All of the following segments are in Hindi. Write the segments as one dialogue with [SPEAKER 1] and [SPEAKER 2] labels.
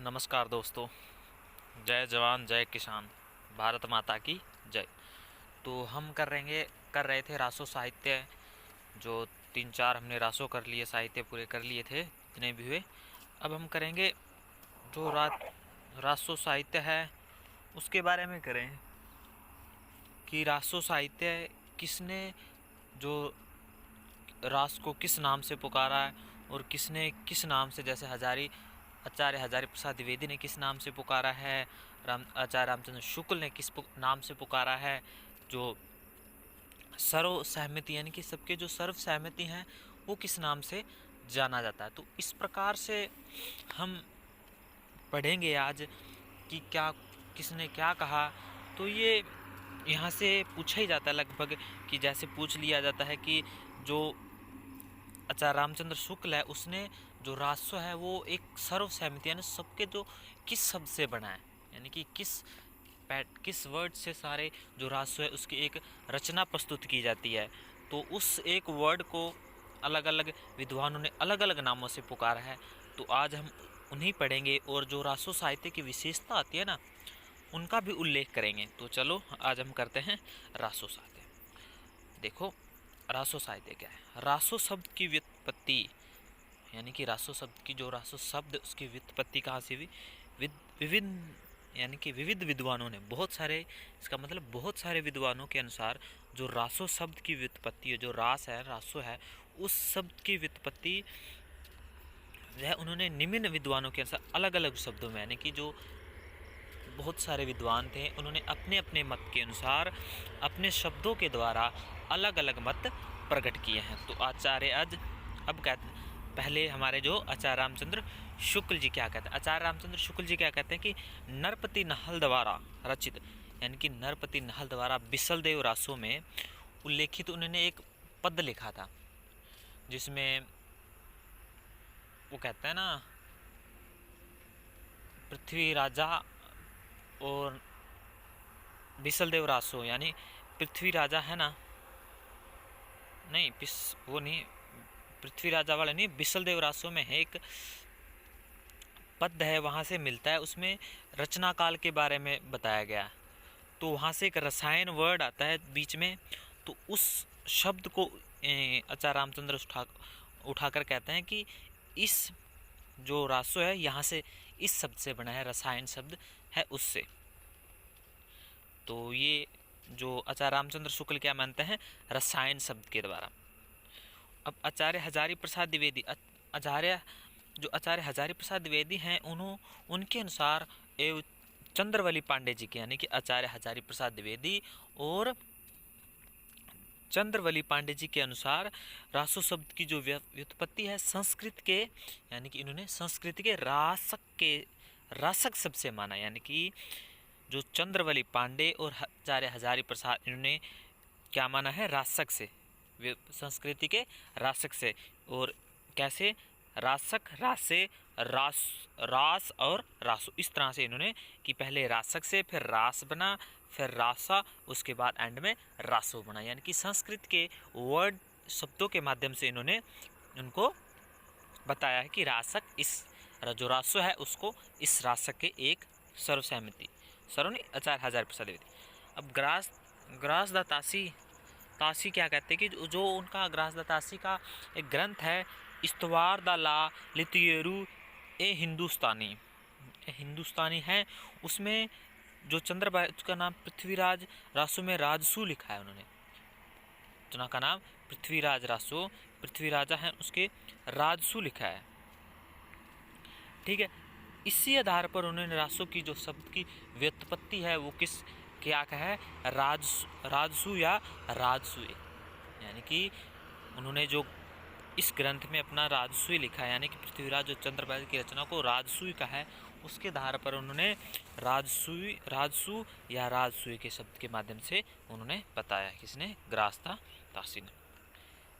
[SPEAKER 1] नमस्कार दोस्तों। जय जवान जय किसान, भारत माता की जय। तो हम कर रहे थे रासो साहित्य। जो 3-4 हमने रासो कर लिए, साहित्य पूरे कर लिए थे जितने भी हुए। अब हम करेंगे जो रासो साहित्य है उसके बारे में करें कि रासो साहित्य किसने, जो रास को किस नाम से पुकारा है और किसने किस नाम से, जैसे आचार्य हजारी प्रसाद द्विवेदी ने किस नाम से पुकारा है, आचार्य रामचंद्र शुक्ल ने किस नाम से पुकारा है। जो सर्व सहमति यानी कि सबके जो सर्व सहमति हैं वो किस नाम से जाना जाता है। तो इस प्रकार से हम पढ़ेंगे आज कि क्या किसने क्या कहा। तो ये यहाँ से पूछा ही जाता है लगभग, कि जैसे पूछ लिया जाता है कि जो आचार्य रामचंद्र शुक्ल है उसने जो राजस्व है वो एक सर्व सहमति यानी सबके जो किस शब्द से बना है, यानी कि किस वर्ड से सारे जो राजस्व है उसकी एक रचना प्रस्तुत की जाती है। तो उस एक वर्ड को अलग अलग विद्वानों ने अलग अलग नामों से पुकारा है। तो आज हम उन्हीं पढ़ेंगे और जो रासो साहित्य की विशेषता आती है ना उनका भी उल्लेख करेंगे। तो चलो आज हम करते हैं रासो साहित्य। देखो रासो साहित्य क्या है। रासो शब्द की व्युत्पत्ति यानी कि रासो शब्द की जो रासो शब्द उसकी व्युत्पत्ति कहाँ से हुई, विभिन्न यानी कि विविध विद्वानों ने, बहुत सारे, इसका मतलब बहुत सारे विद्वानों के अनुसार जो रासो शब्द की व्युत्पत्ति है, जो रास है, रासो है, उस शब्द की व्युत्पत्ति जो है उन्होंने निम्न विद्वानों के अनुसार अलग अलग शब्दों में, यानी कि जो बहुत सारे विद्वान थे उन्होंने अपने अपने मत के अनुसार अपने शब्दों के द्वारा अलग अलग मत प्रकट किए हैं। तो आचार्य अब कहते हैं, पहले हमारे जो आचार्य रामचंद्र शुक्ल जी क्या कहते हैं। आचार्य रामचंद्र शुक्ल जी क्या कहते हैं कि नरपति नहल द्वारा रचित, यानी कि नरपति नहल द्वारा बिसलदेव रासो में उल्लेखित उन्होंने एक पद लिखा था जिसमें वो कहते हैं ना, पृथ्वी राजा और बिसलदेव रासो, यानी पृथ्वी राजा है ना, नहीं वो नहीं, पृथ्वी राजा वाला नहीं, बिसलदेव रासो में है एक पद है, वहाँ से मिलता है, उसमें रचना काल के बारे में बताया गया। तो वहाँ से एक रसायन वर्ड आता है बीच में, तो उस शब्द को आचार्य रामचंद्र उठाकर कहते हैं कि इस जो रासो है यहाँ से इस शब्द से बना है, रसायन शब्द है उससे। तो ये जो आचार्य रामचंद्र शुक्ल क्या मानते हैं, रसायन शब्द के द्वारा। अब आचार्य हजारी प्रसाद द्विवेदी, आचार्य हजारी प्रसाद द्विवेदी हैं, उनके अनुसार एवं चंद्रवली पांडे जी के, यानी कि आचार्य हजारी प्रसाद द्विवेदी और चंद्रवली पांडे जी के अनुसार रासो शब्द की जो व्युत्पत्ति है संस्कृत के, यानी कि इन्होंने संस्कृत के रासक शब्द से माना, यानी कि जो चंद्रवली पांडे और आचार्य हजारी प्रसाद इन्होंने क्या माना है, रासक से, संस्कृति के रासक से। और कैसे, रासक, रासे, रास और रासो, इस तरह से इन्होंने कि पहले रासक से फिर रास बना, फिर रासा, उसके बाद एंड में रासो बना, यानी कि संस्कृत के वर्ड शब्दों के माध्यम से इन्होंने उनको बताया है कि रासक, इस जो रासो है उसको इस रासक के एक सर्वसहमति आचार्य हजारी प्रसाद द्विवेदी। अब ग्रास द तासी क्या कहते हैं कि जो उनका ग्रास द तासी का एक ग्रंथ है, इस्तवार द ला लितियरू ए हिंदुस्तानी है, उसमें जो उसका नाम पृथ्वीराज रासो में राजसू लिखा है उन्होंने, जना का नाम पृथ्वीराज रासो, पृथ्वी राजा है उसके राजसू लिखा है। ठीक है, इसी आधार पर उन्होंने रासो की जो शब्द की व्युत्पत्ति है वो क्या है, राजसू या राजसूय, यानी कि उन्होंने जो इस ग्रंथ में अपना राजसूय लिखा है, यानी कि पृथ्वीराज जो चंद्रवली की रचना को राजसूय का है, उसके आधार पर उन्होंने राजसू या राजसूय के शब्द के माध्यम से उन्होंने बताया, किसने, ग्रास्ता तासी ने।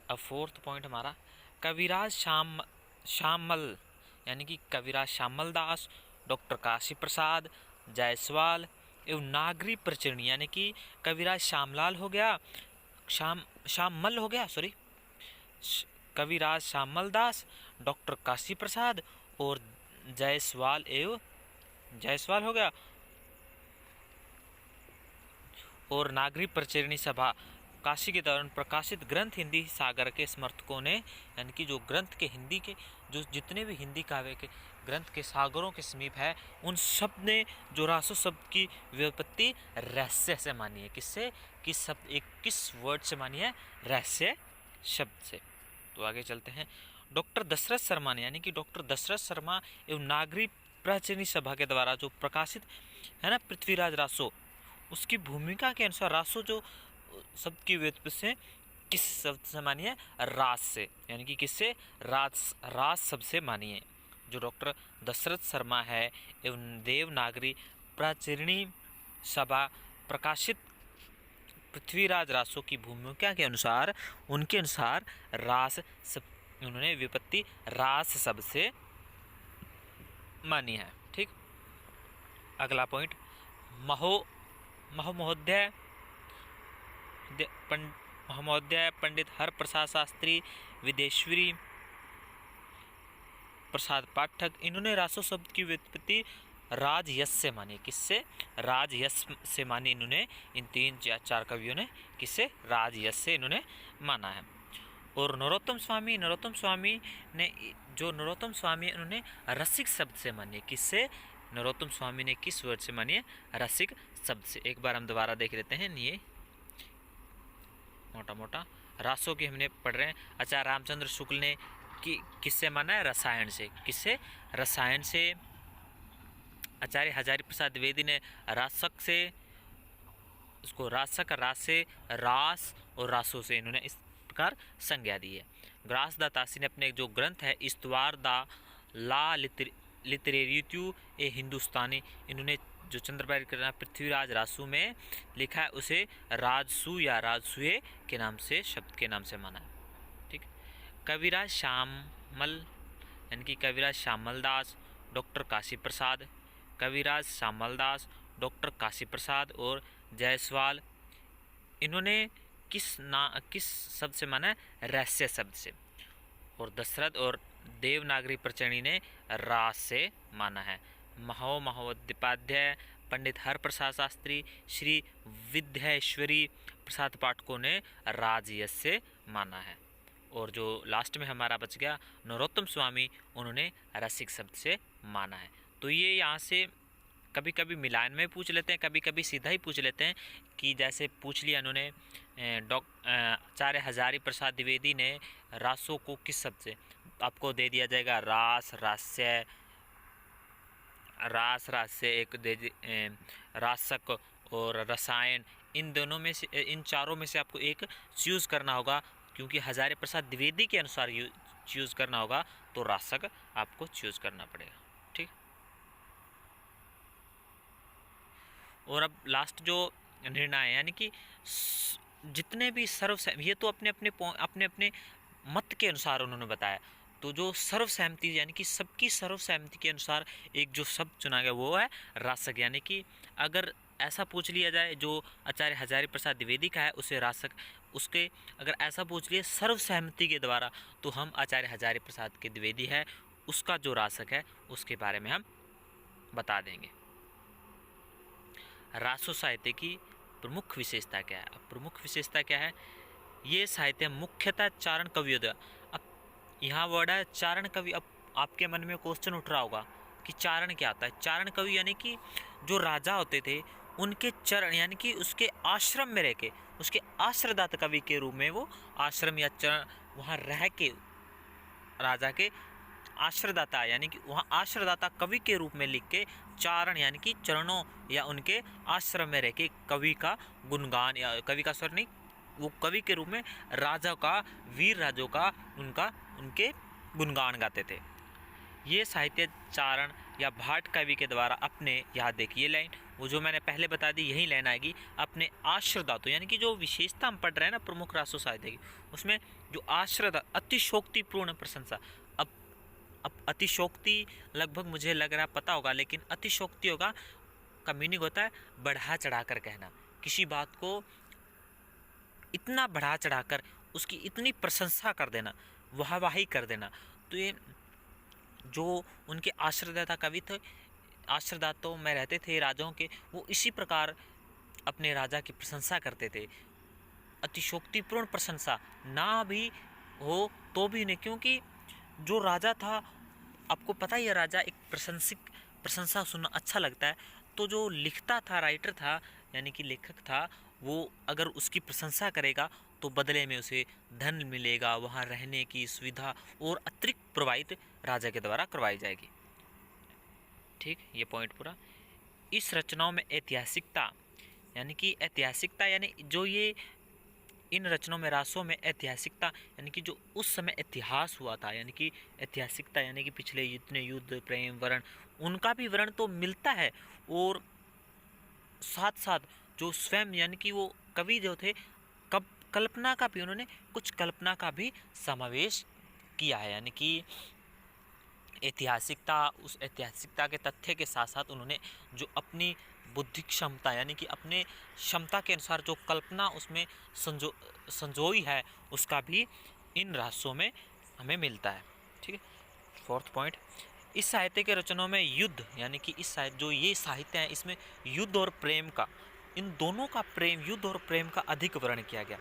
[SPEAKER 1] अब फोर्थ पॉइंट हमारा कविराज श्यामल, यानी कि कविराज श्यामल दास, डॉक्टर काशी प्रसाद जायसवाल एवं नागरी प्रचरणी, यानी कि कविराज श्यामलाल हो गया, श्यामल हो गया, सॉरी, कविराज श्यामल दास, डॉक्टर काशी प्रसाद और जायसवाल एवं जायसवाल हो गया। और नागरी प्रचरणी सभा काशी के दौरान प्रकाशित ग्रंथ हिंदी सागर के समर्थकों ने, यानी कि जो ग्रंथ के हिंदी के जो जितने भी हिंदी काव्य के ग्रंथ के सागरों के समीप है, उन सब ने जो रासो शब्द की व्युत्पत्ति रहस्य से मानी है। किससे? किस शब्द, एक किस वर्ड से मानी है? रहस्य शब्द से। तो आगे चलते हैं। डॉक्टर दशरथ शर्मा ने, यानी कि डॉक्टर दशरथ शर्मा एवं नागरी प्रचरणी सभा के द्वारा जो प्रकाशित है ना पृथ्वीराज रासो, उसकी भूमिका के अनुसार रासो जो शब्द की व्युत्पत्ति से किस शब्द से मानी है? रास से, यानी कि किससे? रास शब्द से मानी है। जो डॉक्टर दशरथ शर्मा है एवं देवनागरी प्रचरणी सभा प्रकाशित पृथ्वीराज रासो की भूमिका के अनुसार, उनके अनुसार रास शब्द उन्होंने विपत्ति रास शब्द से मानी है। ठीक, अगला पॉइंट, महोदय पंडित हरप्रसाद शास्त्री, विदेश्वरी प्रसाद पाठक, इन्होंने रासो शब्द की व्युत्पत्ति राजयश से मानी। किससे? राजयश से मानी इन्होंने। इन 3 या 4 कवियों ने किससे? राजयश से इन्होंने माना है। और नरोत्तम स्वामी उन्होंने रसिक शब्द से मानी है। किससे? नरोत्तम स्वामी ने किस वर्ड से मानी है? रसिक शब्द से। एक बार हम दोबारा देख लेते हैं। ये मोटा मोटा रासों की हमने पढ़ रहे हैं। आचार्य रामचंद्र शुक्ल ने किससे माना है? रसायन से। किससे? रसायन से। आचार्य हजारी प्रसाद द्विवेदी ने रासक से, उसको रासक, रास से, रास और रासों से इन्होंने इस प्रकार संज्ञा दी है। ग्रासदातासी ने अपने जो ग्रंथ है इस्तवार दा ला लिटरेरियू ए हिंदुस्तानी, इन्होंने जो चंद्रपाल करना पृथ्वीराज रासू में लिखा है, उसे राजसू या राजसूए के नाम से, शब्द के नाम से माना है। ठीक, कविराज श्यामल, यानी कि कविराज श्यामल दास, डॉक्टर काशी प्रसाद, कविराज श्यामल दास, डॉक्टर काशी प्रसाद और जायसवाल, इन्होंने किस शब्द से माना है? रहस्य शब्द से। और दशरथ और देवनागरी प्रचरणी ने रास से माना है। महोदयोपाध्याय, पंडित हरप्रसाद शास्त्री, श्री विद्येश्वरी प्रसाद पाठकों ने राजयश से माना है। और जो लास्ट में हमारा बच गया नरोत्तम स्वामी, उन्होंने रसिक शब्द से माना है। तो ये यहाँ से कभी कभी मिलान में पूछ लेते हैं, कभी कभी सीधा ही पूछ लेते हैं। कि जैसे पूछ लिया उन्होंने आचार्य हजारी प्रसाद द्विवेदी ने रासों को किस शब्द से, आपको दे दिया जाएगा रास, रास्य, रास, रास्य एक रासक और रसायन। इन दोनों में से, इन चारों में से आपको एक चूज़ करना होगा, क्योंकि हजारी प्रसाद द्विवेदी के अनुसार चूज़ करना होगा, तो रासक आपको चूज़ करना पड़ेगा। ठीक, और अब लास्ट जो निर्णय है, यानी कि जितने भी ये तो अपने अपने मत के अनुसार उन्होंने बताया। तो जो सर्वसहमति, यानी कि सबकी सर्वसहमति के अनुसार एक जो शब्द चुना गया वो है रासक। यानी कि अगर ऐसा पूछ लिया जाए जो आचार्य हजारी प्रसाद द्विवेदी का है उसे रासक, उसके अगर ऐसा पूछ लिया सर्वसहमति के द्वारा, तो हम आचार्य हजारी प्रसाद के द्विवेदी है उसका जो रासक है उसके बारे में हम बता देंगे। रासो साहित्य की प्रमुख विशेषता क्या है? अब प्रमुख विशेषता क्या है? ये साहित्य मुख्यतः चारण कवियों द्वारा, अब यहाँ वर्ड है चारण कवि। अब आपके मन में क्वेश्चन उठ रहा होगा कि चारण क्या होता है? चारण कवि यानी कि जो राजा होते थे उनके चरण, यानी कि उसके आश्रम में रह के, उसके आश्रयदाता कवि के रूप में वो आश्रम या चरण वहाँ रह के राजा के आश्रयदाता, यानी कि वहाँ आश्रयदाता कवि के रूप में लिख के चारण, यानी कि चरणों या उनके आश्रम में रह के कवि का गुणगान, या कवि का स्वर नहीं, वो कवि के रूप में राजा का, वीर राजों का उनके गुणगान गाते थे। ये साहित्य चारण या भाट कवि के द्वारा अपने, यहाँ देखिए लाइन, वो जो मैंने पहले बता दी यही लाइन आएगी, अपने आश्रयदातों, यानी कि जो विशेषता हम पढ़ रहे हैं ना प्रमुख रासो साहित्य की, उसमें जो आश्रयदाता, अतिशोक्तिपूर्ण प्रशंसा। अब अतिशोक्ति लगभग मुझे लग रहा पता होगा, लेकिन अतिशोक्ति होगा का मीनिंग होता है बढ़ा चढ़ाकर कहना, किसी बात को इतना बढ़ा चढ़ाकर उसकी इतनी प्रशंसा कर देना, वाहवाही कर देना। तो ये जो उनके आश्रयदाता कवि थे आश्रदातों में रहते थे राजाओं के, वो इसी प्रकार अपने राजा की प्रशंसा करते थे। अतिशोक्तिपूर्ण प्रशंसा ना भी हो तो भी नहीं, क्योंकि जो राजा था, आपको पता ही है, राजा एक प्रशंसा सुनना अच्छा लगता है। तो जो लिखता था, राइटर था, यानी कि लेखक था, वो अगर उसकी प्रशंसा करेगा तो बदले में उसे धन मिलेगा, वहाँ रहने की सुविधा और अतिरिक्त प्रोवाइड राजा के द्वारा करवाई जाएगी। ठीक, ये पॉइंट पूरा। इस रचनाओं में ऐतिहासिकता यानी जो ये इन रचनाओं में, रासों में ऐतिहासिकता यानी कि जो उस समय इतिहास हुआ था, यानी कि ऐतिहासिकता यानी कि पिछले जितने युद्ध, प्रेम, वर्ण, उनका भी वर्ण तो मिलता है, और साथ साथ जो स्वयं यानी कि वो कवि जो थे, कल्पना का भी, उन्होंने कुछ कल्पना का भी समावेश किया है। यानी कि ऐतिहासिकता, उस ऐतिहासिकता के तथ्य के साथ साथ उन्होंने जो अपनी बुद्धि क्षमता यानी कि अपने क्षमता के अनुसार जो कल्पना उसमें संजोई है, उसका भी इन रहस्यों में हमें मिलता है। ठीक है, फोर्थ पॉइंट, इस साहित्य के रचनाओं में युद्ध यानी कि जो ये साहित्य है, इसमें युद्ध और प्रेम का, इन दोनों का प्रेम, युद्ध और प्रेम का अधिक वर्णन किया गया।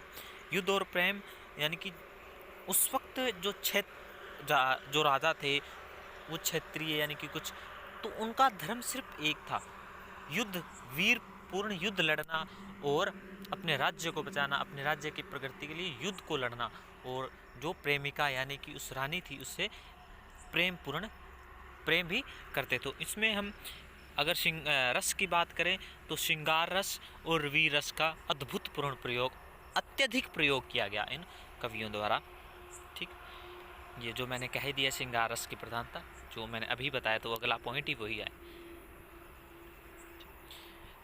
[SPEAKER 1] युद्ध और प्रेम यानी कि उस वक्त जो राजा थे वो क्षत्रिय यानी कि कुछ, तो उनका धर्म सिर्फ एक था, युद्ध, वीर पूर्ण युद्ध लड़ना और अपने राज्य को बचाना, अपने राज्य की प्रगति के लिए युद्ध को लड़ना। और जो प्रेमिका यानी कि उस रानी थी, उससे प्रेम भी करते। तो इसमें हम अगर रस की बात करें तो श्रृंगार रस और वीर रस का अद्भुतपूर्ण प्रयोग, अत्यधिक प्रयोग किया गया इन कवियों द्वारा। ठीक, ये जो मैंने कह दिया श्रृंगार रस की प्रधानता, जो मैंने अभी बताया, तो अगला पॉइंट ही वही है।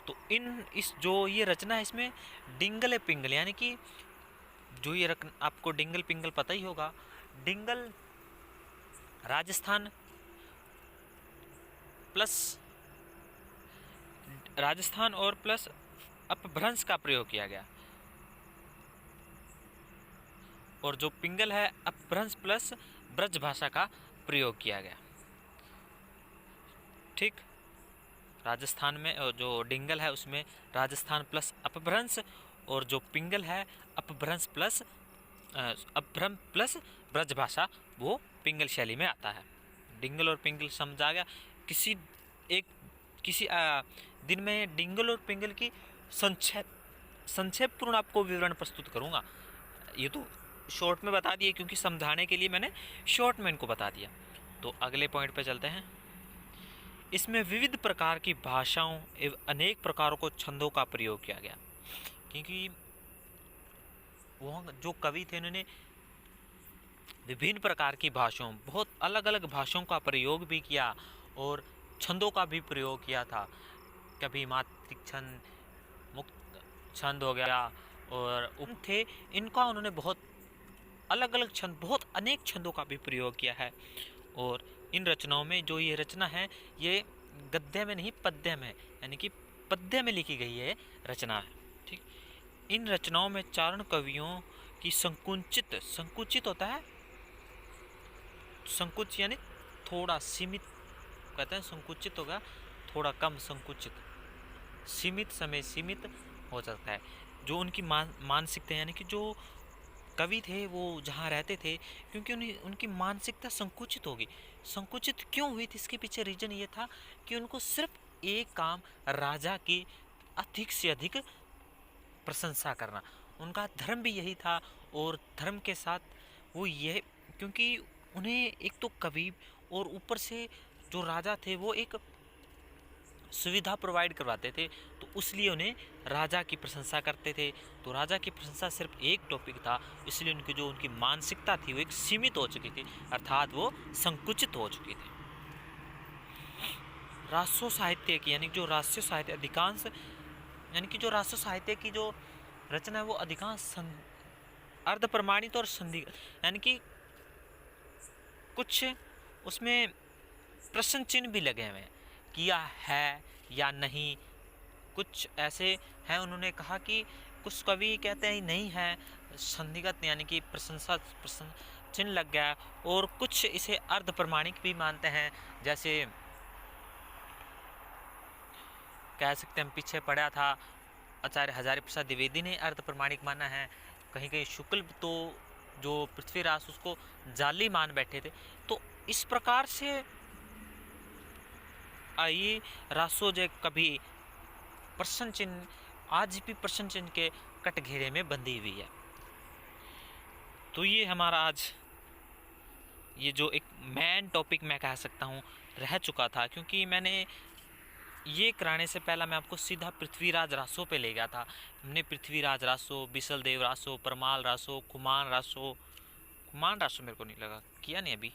[SPEAKER 1] तो इस जो ये रचना है, इसमें डिंगल पिंगल यानी कि जो ये आपको डिंगल पिंगल पता ही होगा। डिंगल राजस्थान और प्लस अपभ्रंश का प्रयोग किया गया, और जो पिंगल है अपभ्रंश प्लस ब्रज भाषा का प्रयोग किया गया। ठीक, राजस्थान में जो डिंगल है उसमें राजस्थान प्लस अपभ्रंश, और जो पिंगल है अपभ्रंश प्लस ब्रज भाषा, वो पिंगल शैली में आता है। डिंगल और पिंगल समझ आ गया। किसी दिन में डिंगल और पिंगल की संक्षेपपूर्ण आपको विवरण प्रस्तुत करूंगा। ये तो शॉर्ट में बता दिए क्योंकि समझाने के लिए मैंने शॉर्ट में इनको बता दिया। तो अगले पॉइंट पे चलते हैं। इसमें विविध प्रकार की भाषाओं एवं अनेक प्रकारों को छंदों का प्रयोग किया गया, क्योंकि वो जो कवि थे उन्होंने विभिन्न प्रकार की भाषाओं, बहुत अलग अलग भाषाओं का प्रयोग भी किया और छंदों का भी प्रयोग किया था। कभी मात्रिक छंद, मुक्त छंद हो गया, और थे इनका उन्होंने बहुत अलग अलग छंद, बहुत अनेक छंदों का भी प्रयोग किया है। और इन रचनाओं में जो ये रचना है, ये गद्य में नहीं पद्य में, यानी कि पद्य में लिखी गई है रचना है। ठीक, इन रचनाओं में चारण कवियों की संकुचित होता है, संकुच यानी थोड़ा सीमित कहते हैं, संकुचित होगा थोड़ा कम, संकुचित, सीमित समय सीमित हो सकता है। जो उनकी मानसिकता यानी कि जो कवि थे वो जहाँ रहते थे, क्योंकि उनकी मानसिकता संकुचित होगी। संकुचित क्यों हुई थी, इसके पीछे रीजन ये था कि उनको सिर्फ एक काम, राजा की अधिक से अधिक प्रशंसा करना, उनका धर्म भी यही था। और धर्म के साथ वो ये, क्योंकि उन्हें एक तो कवि और ऊपर से जो राजा थे वो एक सुविधा प्रोवाइड करवाते थे, तो इसलिए उन्हें राजा की प्रशंसा करते थे। तो राजा की प्रशंसा सिर्फ एक टॉपिक था, इसलिए उनकी मानसिकता थी वो एक सीमित हो चुकी थी, अर्थात वो संकुचित हो चुकी थी। राष्ट्र साहित्य की यानी जो राष्ट्रीय साहित्य अधिकांश, यानी कि जो राष्ट्र साहित्य की जो रचना है वो अधिकांश अर्ध प्रमाणित और संदिग्ध, यानी कि कुछ उसमें प्रश्न चिन्ह भी लगे हुए हैं, किया है या नहीं। कुछ ऐसे हैं, उन्होंने कहा कि कुछ कवि कहते हैं नहीं है, संदिग्ध यानी कि प्रश्न चिन्ह लग गया, और कुछ इसे अर्ध प्रमाणिक भी मानते हैं। जैसे कह सकते हैं हम पीछे पड़ा था। आचार्य हजारी प्रसाद द्विवेदी ने अर्ध प्रमाणिक माना है, कहीं कहीं शुक्ल तो जो पृथ्वीराज उसको जाली मान बैठे थे। तो इस प्रकार से आइए रासो जो कभी प्रश्न चिन्ह आज भी प्रश्न चिन्ह के कटघेरे में बंधी हुई है। तो ये हमारा आज ये जो एक मेन टॉपिक मैं कह सकता हूँ रह चुका था, क्योंकि मैंने ये कराने से पहला मैं आपको सीधा पृथ्वीराज रासो पे ले गया था। हमने पृथ्वीराज रासो, बिसलदेव रासो, परमाल रासो, कुमान रासो मेरे को नहीं लगा किया नहीं अभी,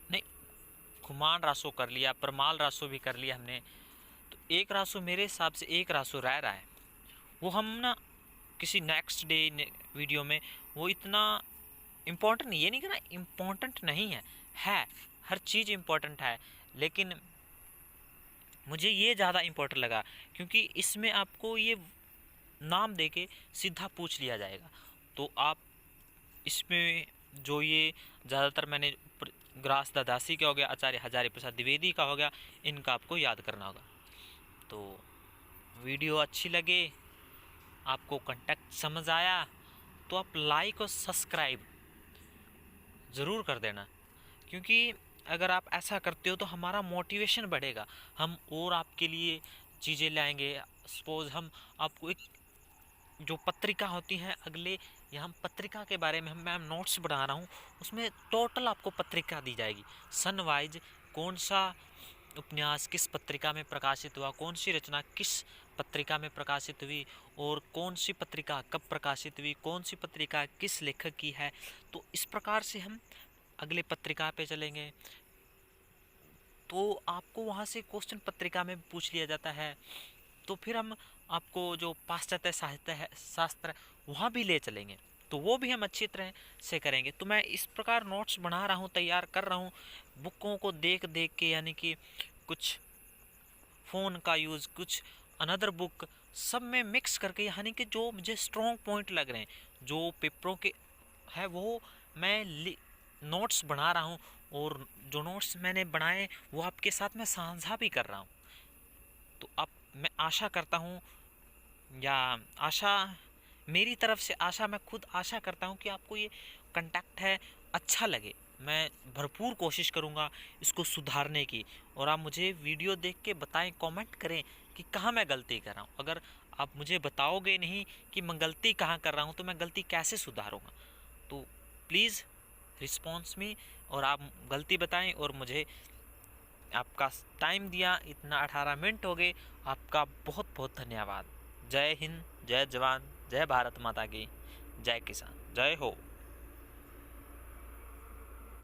[SPEAKER 1] नहीं कुमान रासो कर लिया, परमाल रासो भी कर लिया हमने। तो एक रासो मेरे हिसाब से एक रासो रह रहा है, वो हम ना किसी नेक्स्ट डे वीडियो में, वो इतना इम्पोर्टेंट नहीं, ये नहीं कहना इम्पोर्टेंट नहीं है, हर चीज़ इम्पोर्टेंट है, लेकिन मुझे ये ज़्यादा इम्पोर्टेंट लगा क्योंकि इसमें आपको ये नाम देके सीधा पूछ लिया जाएगा। तो आप इसमें जो ये ज़्यादातर मैंने ग्रास दादासी का हो गया, आचार्य हजारी प्रसाद द्विवेदी का हो गया, इनका आपको याद करना होगा। तो वीडियो अच्छी लगे, आपको कंटेक्ट समझ आया, तो आप लाइक और सब्सक्राइब ज़रूर कर देना, क्योंकि अगर आप ऐसा करते हो तो हमारा मोटिवेशन बढ़ेगा, हम और आपके लिए चीज़ें लाएंगे। सपोज़ हम आपको एक जो पत्रिका होती है अगले, या हम पत्रिका के बारे में मैं नोट्स बना रहा हूँ, उसमें टोटल आपको पत्रिका दी जाएगी सन वाइज, कौन सा उपन्यास किस पत्रिका में प्रकाशित हुआ, कौन सी रचना किस पत्रिका में प्रकाशित हुई, और कौन सी पत्रिका कब प्रकाशित हुई, कौन सी पत्रिका किस लेखक की है। तो इस प्रकार से हम अगले पत्रिका पे चलेंगे, तो आपको वहाँ से क्वेश्चन पत्रिका में पूछ लिया जाता है, तो फिर हम आपको जो पाश्चात्य साहित्य है, शास्त्र, वहाँ भी ले चलेंगे, तो वो भी हम अच्छी तरह से करेंगे। तो मैं इस प्रकार नोट्स बना रहा हूँ, तैयार कर रहा हूँ, बुकों को देख देख के, यानी कि कुछ फ़ोन का यूज़, कुछ अनदर बुक, सब में मिक्स करके, यानी कि जो मुझे स्ट्रॉन्ग पॉइंट लग रहे हैं, जो पेपरों के है, वो मैं नोट्स बना रहा हूँ, और जो नोट्स मैंने बनाए वो आपके साथ में साझा भी कर रहा हूँ। तो अब मैं आशा करता हूँ, या आशा मेरी तरफ से आशा, मैं खुद आशा करता हूँ कि आपको ये कंटेंट है अच्छा लगे। मैं भरपूर कोशिश करूँगा इसको सुधारने की, और आप मुझे वीडियो देख के बताएं, कमेंट करें कि कहाँ मैं गलती कर रहा हूँ। अगर आप मुझे बताओगे नहीं कि मैं गलती कहाँ कर रहा हूँ, तो मैं गलती कैसे सुधारूँगा। तो प्लीज़ रिस्पॉन्स मी, और आप गलती बताएं, और मुझे आपका टाइम दिया, इतना 18 मिनट हो गए, आपका बहुत बहुत धन्यवाद। जय हिंद, जय जवान, जय भारत माता की, जय किसान, जय हो।